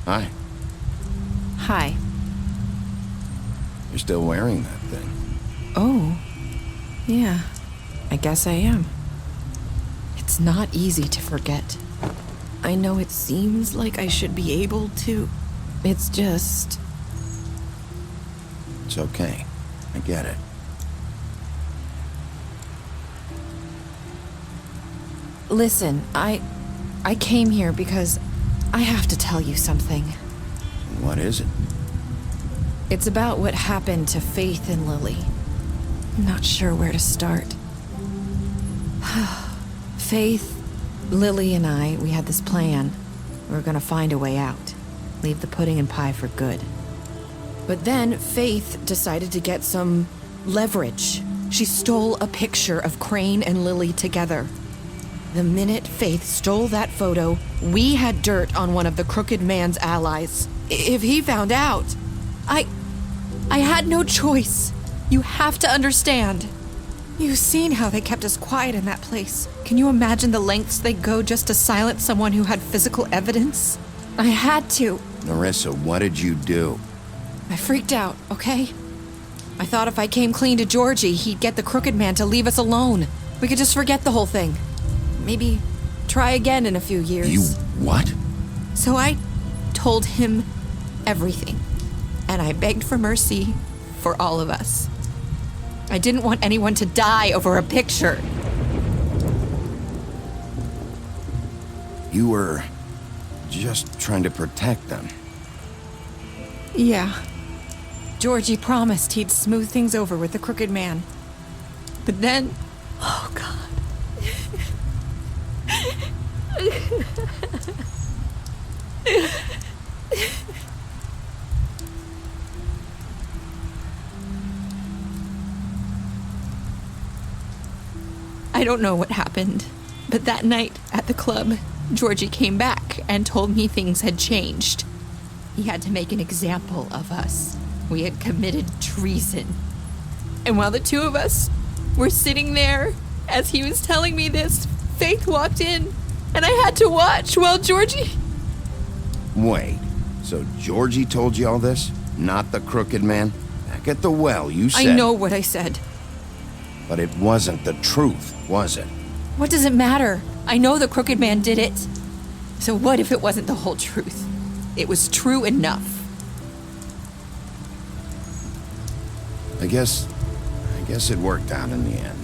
Hi. Hi. You're still wearing that thing. Oh. Yeah. I guess I am. It's not easy to forget. I know it seems like I should be able to. It's just... It's okay. I get it. Listen, I came here because I have to tell you something. What is it? It's about what happened to Faith and Lily. I'm not sure where to start. Faith, Lily, and I, we had this plan. We were gonna find a way out. Leave the pudding and pie for good. But then Faith decided to get some leverage. She stole a picture of Crane and Lily together. The minute Faith stole that photo, we had dirt on one of the crooked man's allies. if he found out, I had no choice. You have to understand. You've seen how they kept us quiet in that place. Can you imagine the lengths they go just to silence someone who had physical evidence? I had to. Nerissa, what did you do? I freaked out, okay? I thought if I came clean to Georgie, he'd get the crooked man to leave us alone. We could just forget the whole thing. Maybe try again in a few years. You what? So I told him everything. And I begged for mercy for all of us. I didn't want anyone to die over a picture. You were just trying to protect them. Yeah. Georgie promised he'd smooth things over with the crooked man. But then... Oh, God. I don't know what happened, but that night at the club, Georgie came back and told me things had changed. He had to make an example of us. We had committed treason. And while the two of us were sitting there, as he was telling me this, Faith walked in, and I had to watch while Georgie... Wait, so Georgie told you all this? Not the crooked man? Back at the well, you said... I know what I said. But it wasn't the truth, was it? What does it matter? I know the crooked man did it. So what if it wasn't the whole truth? It was true enough. I guess it worked out in the end.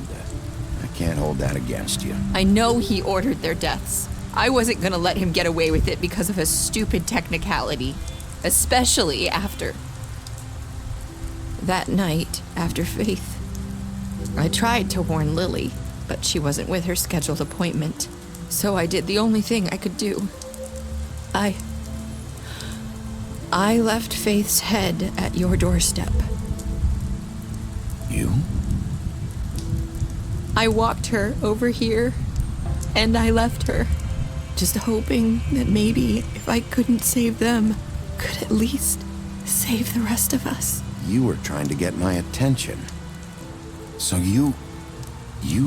I can't hold that against you. I know he ordered their deaths. I wasn't gonna let him get away with it because of a stupid technicality. Especially after... that night, after Faith. I tried to warn Lily, but she wasn't with her scheduled appointment. So I did the only thing I could do. I left Faith's head at your doorstep. You? I walked her over here, and I left her, just hoping that maybe if I couldn't save them, could at least save the rest of us. You were trying to get my attention. So you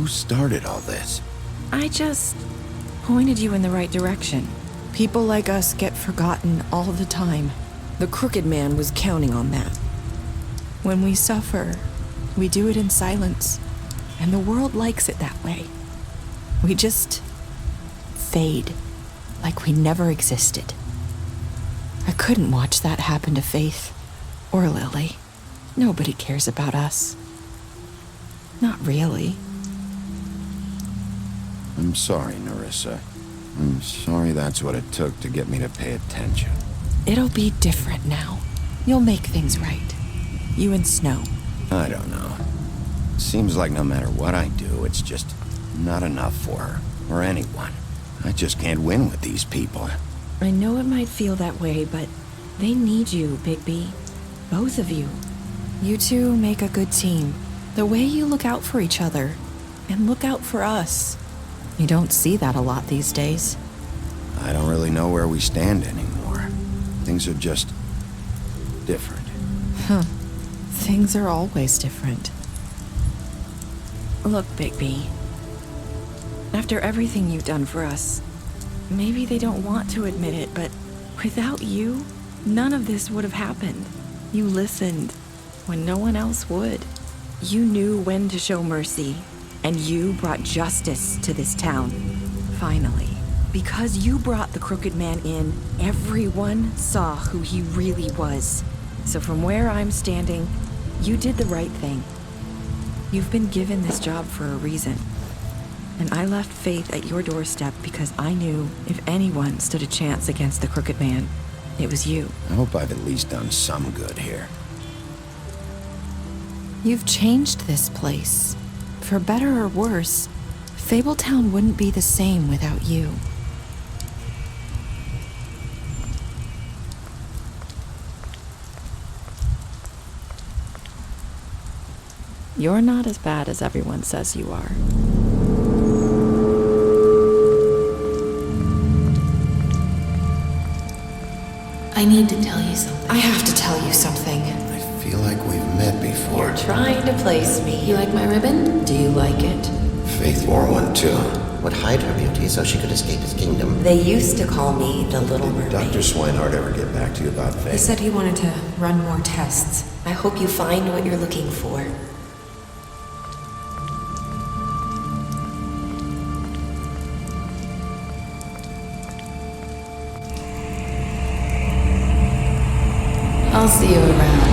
started all this. I just pointed you in the right direction. People like us get forgotten all the time. The crooked man was counting on that. When we suffer, we do it in silence, and the world likes it that way. We just fade, like we never existed. I couldn't watch that happen to Faith or Lily. Nobody cares about us. Not really. I'm sorry, Nerissa. I'm sorry that's what it took to get me to pay attention. It'll be different now. You'll make things right. You and Snow. I don't know. Seems like no matter what I do, it's just not enough for her, or anyone. I just can't win with these people. I know it might feel that way, but they need you, Bigby. Both of you. You two make a good team. The way you look out for each other, and look out for us. You don't see that a lot these days. I don't really know where we stand anymore. Things are just different. Huh. Things are always different. Look, Bigby. After everything you've done for us, maybe they don't want to admit it, but without you, none of this would have happened. You listened when no one else would. You knew when to show mercy, and you brought justice to this town. Finally. Because you brought the crooked man in, everyone saw who he really was. So from where I'm standing, you did the right thing. You've been given this job for a reason. And I left Faith at your doorstep because I knew if anyone stood a chance against the crooked man, it was you. I hope I've at least done some good here. You've changed this place. For better or worse, Fabletown wouldn't be the same without you. You're not as bad as everyone says you are. I need to tell you something. I have to tell you something. I feel like we've met before. You're trying to place me. You like my ribbon? Do you like it? Faith wore one too. Would hide her beauty so she could escape his kingdom. They used to call me the Little Mermaid. Did Dr. Swinehart ever get back to you about Faith? He said he wanted to run more tests. I hope you find what you're looking for. I'll see you around.